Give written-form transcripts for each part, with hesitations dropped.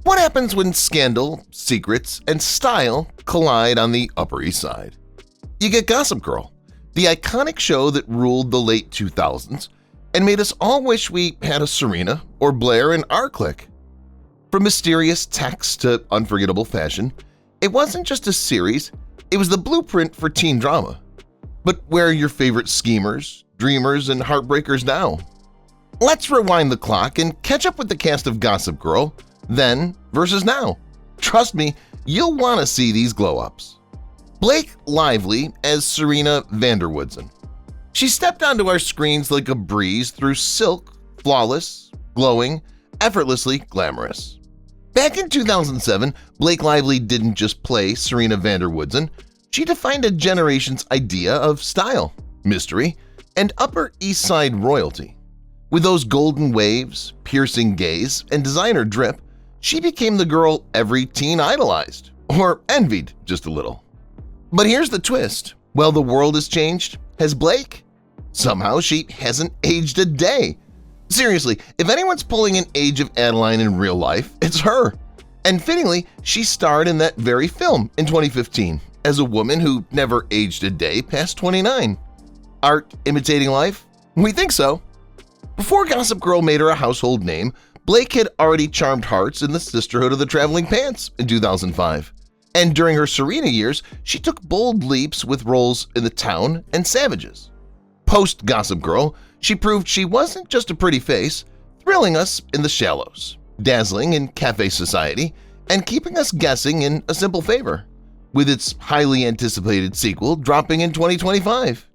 What happens when scandal, secrets, and style collide on the Upper East Side? You get Gossip Girl, the iconic show that ruled the late 2000s and made us all wish we had a Serena or Blair in our clique. From mysterious text to unforgettable fashion, it wasn't just a series, it was the blueprint for teen drama. But where are your favorite schemers, dreamers, and heartbreakers now? Let's rewind the clock and catch up with the cast of Gossip Girl, then versus now. Trust me, you'll want to see these glow-ups. Blake Lively as Serena Woodsen. She stepped onto our screens like a breeze through silk, flawless, glowing, effortlessly glamorous. Back in 2007, Blake Lively didn't just play Serena Woodsen, she defined a generation's idea of style, mystery, and Upper East Side royalty. With those golden waves, piercing gaze, and designer drip, she became the girl every teen idolized, or envied just a little. But here's the twist. While the world has changed, has Blake? Somehow she hasn't aged a day. Seriously, if anyone's pulling an Age of Adeline in real life, it's her. And fittingly, she starred in that very film in 2015 as a woman who never aged a day past 29. Art imitating life? We think so. Before Gossip Girl made her a household name, Blake had already charmed hearts in the Sisterhood of the Traveling Pants in 2005. And during her Serena years, she took bold leaps with roles in The Town and Savages. Post-Gossip Girl, she proved she wasn't just a pretty face, thrilling us in The Shallows, dazzling in Cafe Society, and keeping us guessing in A Simple Favor, with its highly anticipated sequel dropping in 2025.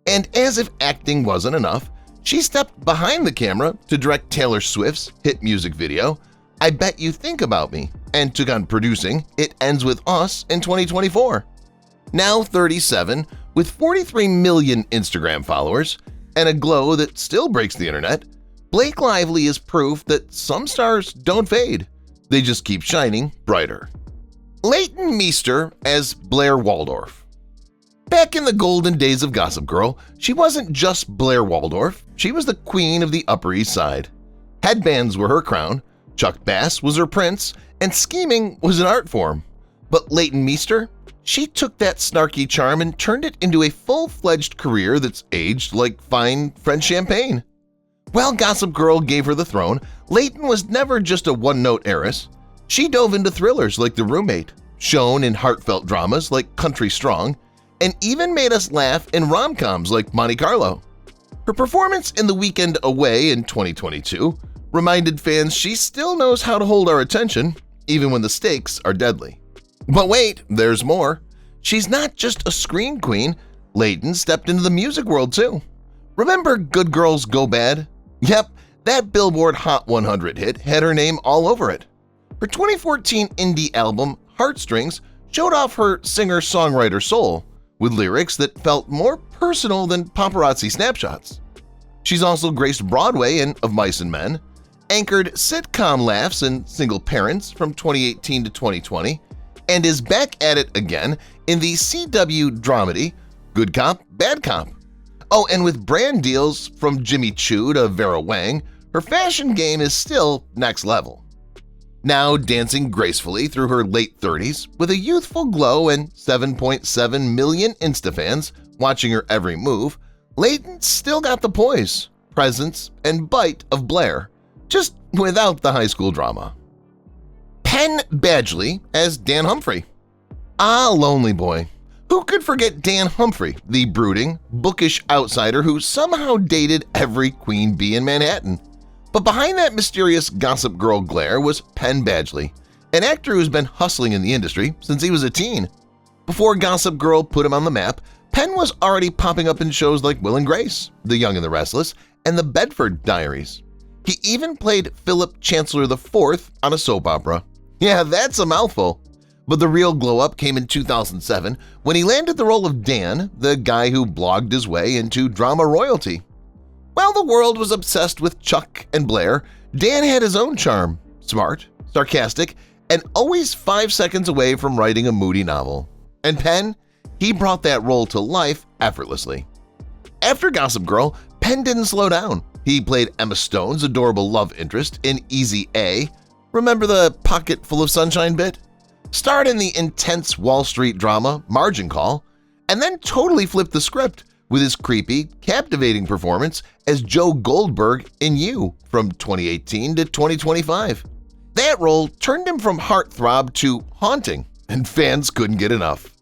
And as if acting wasn't enough, she stepped behind the camera to direct Taylor Swift's hit music video, I Bet You Think About Me, and took on producing It Ends With Us in 2024. Now 37, with 43 million Instagram followers and a glow that still breaks the internet, Blake Lively is proof that some stars don't fade, they just keep shining brighter. Leighton Meester as Blair Waldorf. Back in the golden days of Gossip Girl, she wasn't just Blair Waldorf, she was the queen of the Upper East Side. Headbands were her crown, Chuck Bass was her prince, and scheming was an art form. But Leighton Meester? She took that snarky charm and turned it into a full-fledged career that's aged like fine French champagne. While Gossip Girl gave her the throne, Leighton was never just a one-note heiress. She dove into thrillers like The Roommate, shone in heartfelt dramas like Country Strong, and even made us laugh in rom-coms like Monte Carlo. Her performance in The Weekend Away in 2022 reminded fans she still knows how to hold our attention, even when the stakes are deadly. But wait, there's more. She's not just a screen queen, Leighton stepped into the music world too. Remember Good Girls Go Bad? Yep, that Billboard Hot 100 hit had her name all over it. Her 2014 indie album, Heartstrings, showed off her singer-songwriter soul, with lyrics that felt more personal than paparazzi snapshots. She's also graced Broadway in Of Mice and Men, anchored sitcom laughs in Single Parents from 2018 to 2020, and is back at it again in the CW dramedy Good Cop, Bad Cop. Oh, and with brand deals from Jimmy Choo to Vera Wang, her fashion game is still next level. Now dancing gracefully through her late 30s with a youthful glow and 7.7 million Insta fans watching her every move, Leighton still got the poise, presence, and bite of Blair, just without the high school drama. Penn Badgley as Dan Humphrey. Ah, lonely boy. Who could forget Dan Humphrey, the brooding, bookish outsider who somehow dated every queen bee in Manhattan? But behind that mysterious Gossip Girl glare was Penn Badgley, an actor who's been hustling in the industry since he was a teen. Before Gossip Girl put him on the map, Penn was already popping up in shows like Will and Grace, The Young and the Restless, and The Bedford Diaries. He even played Philip Chancellor IV on a soap opera. Yeah, that's a mouthful. But the real glow-up came in 2007 when he landed the role of Dan, the guy who blogged his way into drama royalty. While the world was obsessed with Chuck and Blair, Dan had his own charm, smart, sarcastic, and always 5 seconds away from writing a moody novel. And Penn? He brought that role to life effortlessly. After Gossip Girl, Penn didn't slow down. He played Emma Stone's adorable love interest in Easy A, Remember the pocket full of sunshine bit? Starred in the intense Wall Street drama Margin Call, and then totally flipped the script with his creepy, captivating performance as Joe Goldberg in You from 2018 to 2025. That role turned him from heartthrob to haunting, and fans couldn't get enough.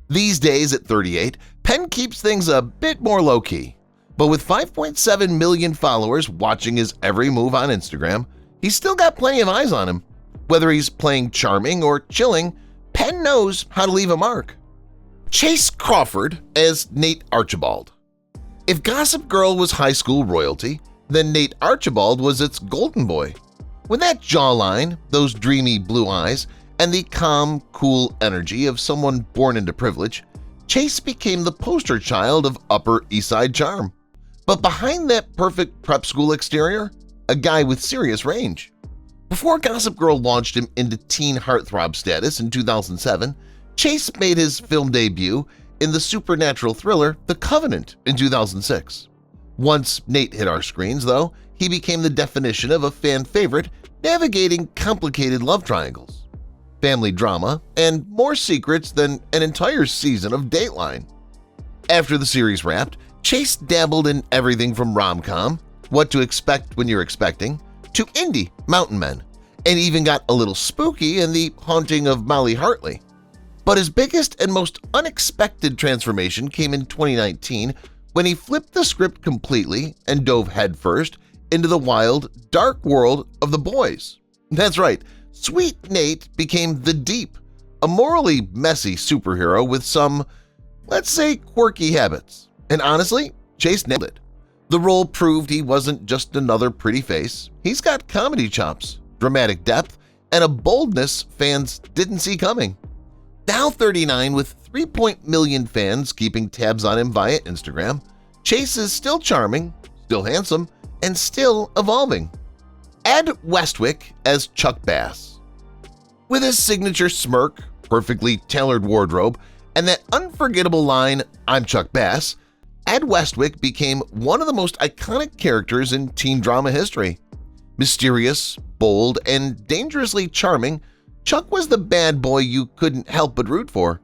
These days at 38, Penn keeps things a bit more low-key, but with 5.7 million followers watching his every move on Instagram, he's still got plenty of eyes on him. Whether he's playing charming or chilling, Penn knows how to leave a mark. Chace Crawford as Nate Archibald. If Gossip Girl was high school royalty, then Nate Archibald was its golden boy. With that jawline, those dreamy blue eyes, and the calm, cool energy of someone born into privilege, Chace became the poster child of Upper East Side charm. But behind that perfect prep school exterior, a guy with serious range. Before Gossip Girl launched him into teen heartthrob status in 2007, Chace made his film debut in the supernatural thriller The Covenant in 2006. Once Nate hit our screens, though, he became the definition of a fan favorite navigating complicated love triangles, family drama, and more secrets than an entire season of Dateline. After the series wrapped, Chace dabbled in everything from rom-com, What to Expect When You're Expecting, to indie Mountain Men, and even got a little spooky in The Haunting of Molly Hartley. But his biggest and most unexpected transformation came in 2019 when he flipped the script completely and dove headfirst into the wild, dark world of The Boys. That's right, Sweet Nate became the Deep, a morally messy superhero with some, let's say, quirky habits. And honestly, Chace nailed it. The role proved he wasn't just another pretty face. He's got comedy chops, dramatic depth, and a boldness fans didn't see coming. Now 39 with 3 million fans keeping tabs on him via Instagram, Chace is still charming, still handsome, and still evolving. Add Westwick as Chuck Bass. With his signature smirk, perfectly tailored wardrobe, and that unforgettable line, "I'm Chuck Bass," Ed Westwick became one of the most iconic characters in teen drama history. Mysterious, bold, and dangerously charming, Chuck was the bad boy you couldn't help but root for.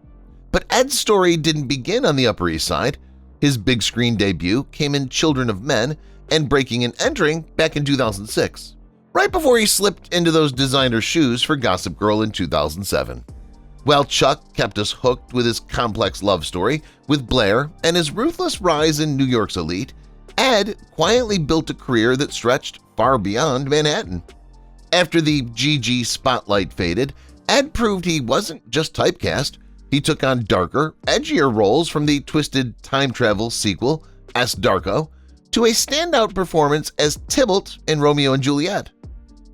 But Ed's story didn't begin on the Upper East Side. His big screen debut came in Children of Men and Breaking and Entering back in 2006, right before he slipped into those designer shoes for Gossip Girl in 2007. While Chuck kept us hooked with his complex love story with Blair and his ruthless rise in New York's elite, Ed quietly built a career that stretched far beyond Manhattan. After the GG spotlight faded, Ed proved he wasn't just typecast. He took on darker, edgier roles from the twisted time travel sequel S. Darko to a standout performance as Tybalt in Romeo and Juliet.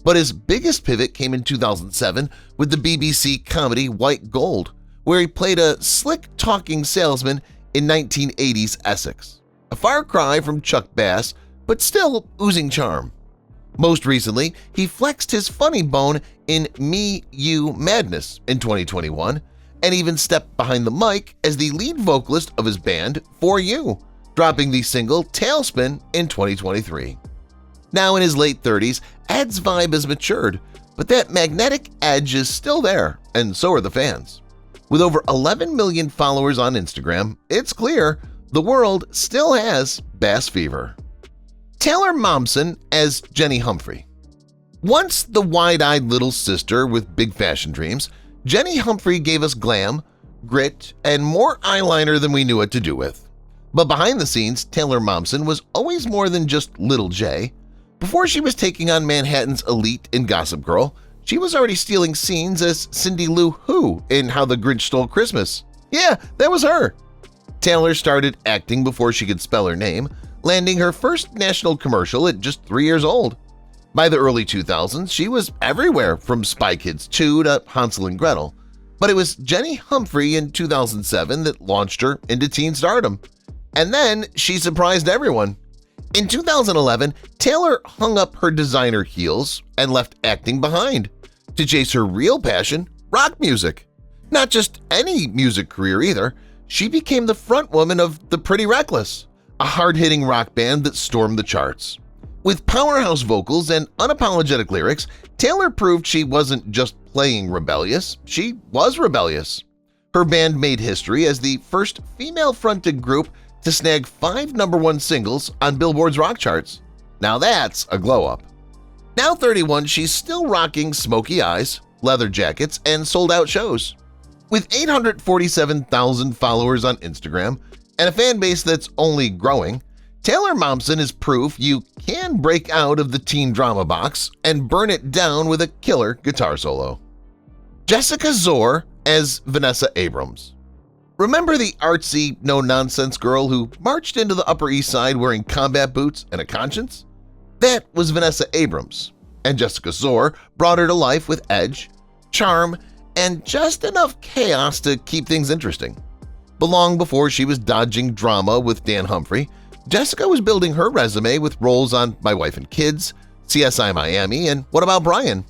But his biggest pivot came in 2007 with the BBC comedy White Gold, where he played a slick-talking salesman in 1980s Essex, a far cry from Chuck Bass, but still oozing charm. Most recently, he flexed his funny bone in Me, You, Madness in 2021 and even stepped behind the mic as the lead vocalist of his band For You, dropping the single Tailspin in 2023. Now in his late 30s, Ed's vibe has matured, but that magnetic edge is still there, and so are the fans. With over 11 million followers on Instagram, it's clear the world still has Bass Fever. Taylor Momsen as Jenny Humphrey. Once the wide-eyed little sister with big fashion dreams, Jenny Humphrey gave us glam, grit, and more eyeliner than we knew what to do with. But behind the scenes, Taylor Momsen was always more than just Little J. Before she was taking on Manhattan's elite in Gossip Girl, she was already stealing scenes as Cindy Lou Who in How the Grinch Stole Christmas. Yeah, that was her. Taylor started acting before she could spell her name, landing her first national commercial at just 3 years old. By the early 2000s, she was everywhere from Spy Kids 2 to Hansel and Gretel. But it was Jenny Humphrey in 2007 that launched her into teen stardom. And then she surprised everyone. In 2011, Taylor hung up her designer heels and left acting behind to chase her real passion, rock music. Not just any music career either, she became the frontwoman of The Pretty Reckless, a hard-hitting rock band that stormed the charts. With powerhouse vocals and unapologetic lyrics, Taylor proved she wasn't just playing rebellious, she was rebellious. Her band made history as the first female-fronted group to snag 5 #1 singles on Billboard's rock charts. Now that's a glow-up. Now 31, she's still rocking smoky eyes, leather jackets, and sold-out shows. With 847,000 followers on Instagram and a fan base that's only growing, Taylor Momsen is proof you can break out of the teen drama box and burn it down with a killer guitar solo. Jessica Zor as Vanessa Abrams. Remember the artsy, no-nonsense girl who marched into the Upper East Side wearing combat boots and a conscience? That was Vanessa Abrams, and Jessica Zor brought her to life with edge, charm, and just enough chaos to keep things interesting. But long before she was dodging drama with Dan Humphrey, Jessica was building her resume with roles on My Wife and Kids, CSI Miami, and What About Brian?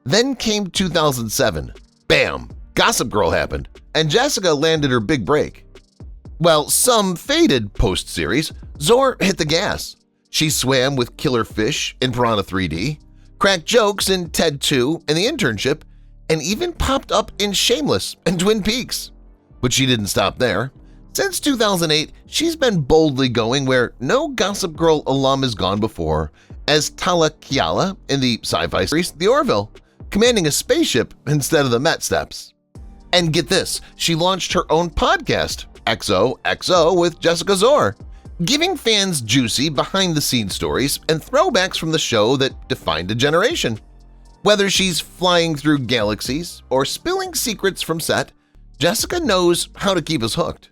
Then came 2007. Bam! Gossip Girl happened, and Jessica landed her big break. While some faded post-series, Zor hit the gas. She swam with killer fish in Piranha 3D, cracked jokes in Ted 2 and The Internship, and even popped up in Shameless and Twin Peaks. But she didn't stop there. Since 2008, she's been boldly going where no Gossip Girl alum has gone before, as Tala Kiala in the sci-fi series The Orville, commanding a spaceship instead of the Met Steps. And get this, she launched her own podcast, XOXO with Jessica Zor, giving fans juicy behind-the-scenes stories and throwbacks from the show that defined a generation. Whether she's flying through galaxies or spilling secrets from set, Jessica knows how to keep us hooked.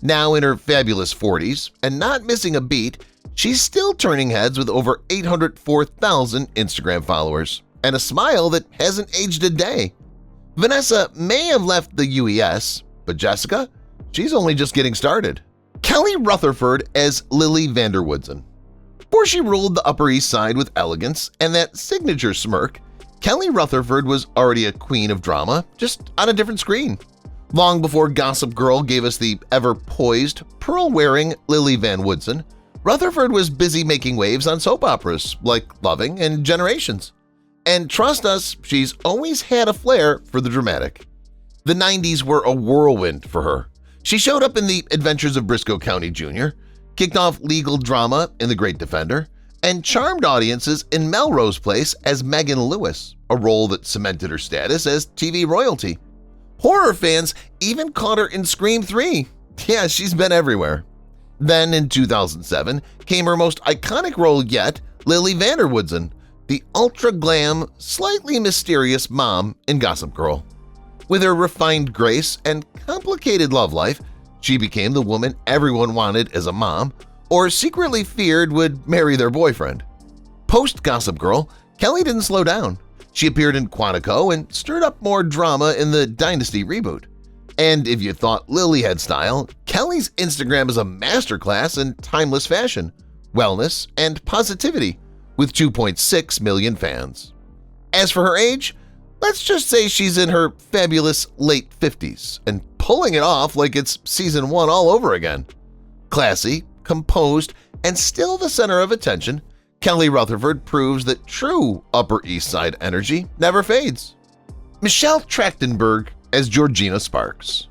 Now in her fabulous 40s and not missing a beat, she's still turning heads with over 804,000 Instagram followers and a smile that hasn't aged a day. Vanessa may have left the UES, but Jessica, she's only just getting started. Kelly Rutherford as Lily Vanderwoodsen. Before she ruled the Upper East Side with elegance and that signature smirk, Kelly Rutherford was already a queen of drama, just on a different screen. Long before Gossip Girl gave us the ever-poised, pearl-wearing Lily Van Woodsen, Rutherford was busy making waves on soap operas like Loving and Generations. And trust us, she's always had a flair for the dramatic. The 90s were a whirlwind for her. She showed up in The Adventures of Briscoe County Jr., kicked off legal drama in The Great Defender, and charmed audiences in Melrose Place as Megan Lewis, a role that cemented her status as TV royalty. Horror fans even caught her in Scream 3. Yeah, she's been everywhere. Then in 2007 came her most iconic role yet, Lily Vanderwoodsen, the ultra-glam, slightly mysterious mom in Gossip Girl. With her refined grace and complicated love life, she became the woman everyone wanted as a mom or secretly feared would marry their boyfriend. Post-Gossip Girl, Kelly didn't slow down. She appeared in Quantico and stirred up more drama in the Dynasty reboot. And if you thought Lily had style, Kelly's Instagram is a masterclass in timeless fashion, wellness, and positivity, with 2.6 million fans. As for her age, let's just say she's in her fabulous late 50s and pulling it off like it's season 1 all over again. Classy, composed, and still the center of attention, Kelly Rutherford proves that true Upper East Side energy never fades. Michelle Trachtenberg as Georgina Sparks.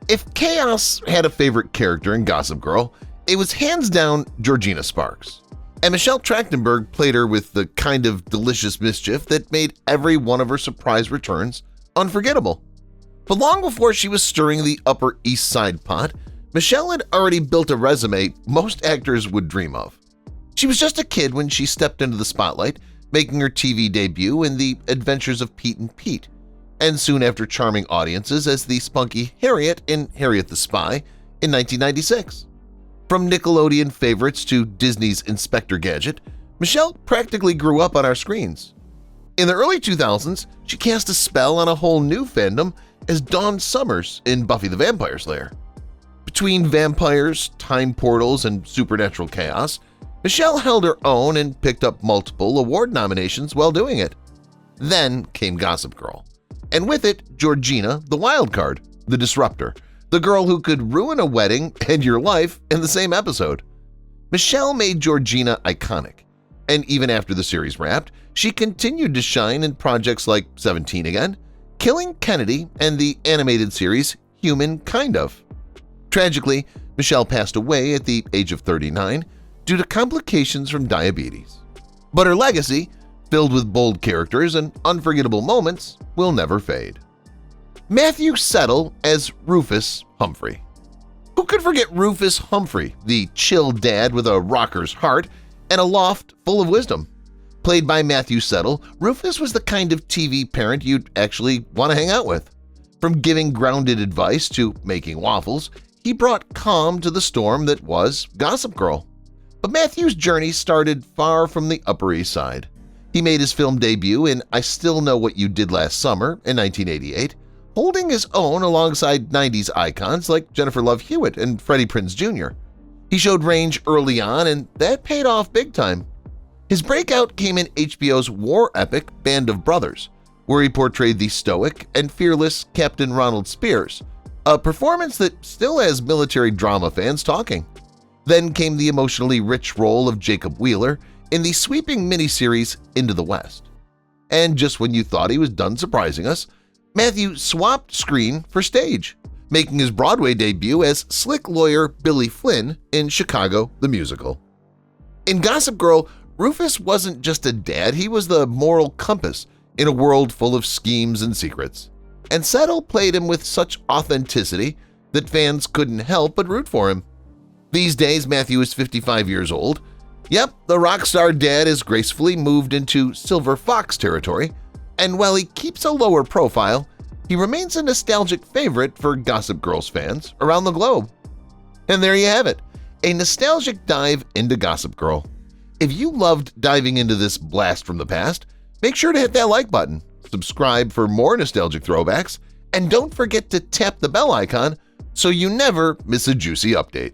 If Chaos had a favorite character in Gossip Girl, it was hands down Georgina Sparks. And Michelle Trachtenberg played her with the kind of delicious mischief that made every one of her surprise returns unforgettable. But long before she was stirring the Upper East Side pot, Michelle had already built a resume most actors would dream of. She was just a kid when she stepped into the spotlight, making her TV debut in The Adventures of Pete and Pete, and soon after charming audiences as the spunky Harriet in Harriet the Spy in 1996. From Nickelodeon favorites to Disney's Inspector Gadget, Michelle practically grew up on our screens. In the early 2000s, she cast a spell on a whole new fandom as Dawn Summers in Buffy the Vampire Slayer. Between vampires, time portals, and supernatural chaos, Michelle held her own and picked up multiple award nominations while doing it. Then came Gossip Girl, and with it, Georgina, the wild card, the disruptor, the girl who could ruin a wedding and your life in the same episode. Michelle made Georgina iconic, and even after the series wrapped, she continued to shine in projects like 17 Again, Killing Kennedy, and the animated series Human Kind Of. Tragically, Michelle passed away at the age of 39 due to complications from diabetes. But her legacy, filled with bold characters and unforgettable moments, will never fade. Matthew Settle as Rufus Humphrey. Who could forget Rufus Humphrey, the chill dad with a rocker's heart and a loft full of wisdom? Played by Matthew Settle, Rufus was the kind of TV parent you'd actually want to hang out with. From giving grounded advice to making waffles, he brought calm to the storm that was Gossip Girl. But Matthew's journey started far from the Upper East Side. He made his film debut in I Still Know What You Did Last Summer in 1988, holding his own alongside 90s icons like Jennifer Love Hewitt and Freddie Prinze Jr. He showed range early on, and that paid off big time. His breakout came in HBO's war epic Band of Brothers, where he portrayed the stoic and fearless Captain Ronald Spears, a performance that still has military drama fans talking. Then came the emotionally rich role of Jacob Wheeler in the sweeping miniseries Into the West. And just when you thought he was done surprising us, Matthew swapped screen for stage, making his Broadway debut as slick lawyer Billy Flynn in Chicago the Musical. In Gossip Girl, Rufus wasn't just a dad, he was the moral compass in a world full of schemes and secrets. And Settle played him with such authenticity that fans couldn't help but root for him. These days, Matthew is 55 years old. Yep, the rock star dad has gracefully moved into Silver Fox territory, and while he keeps a lower profile, he remains a nostalgic favorite for Gossip Girl's fans around the globe. And there you have it, a nostalgic dive into Gossip Girl. If you loved diving into this blast from the past, make sure to hit that like button, subscribe for more nostalgic throwbacks, and don't forget to tap the bell icon so you never miss a juicy update.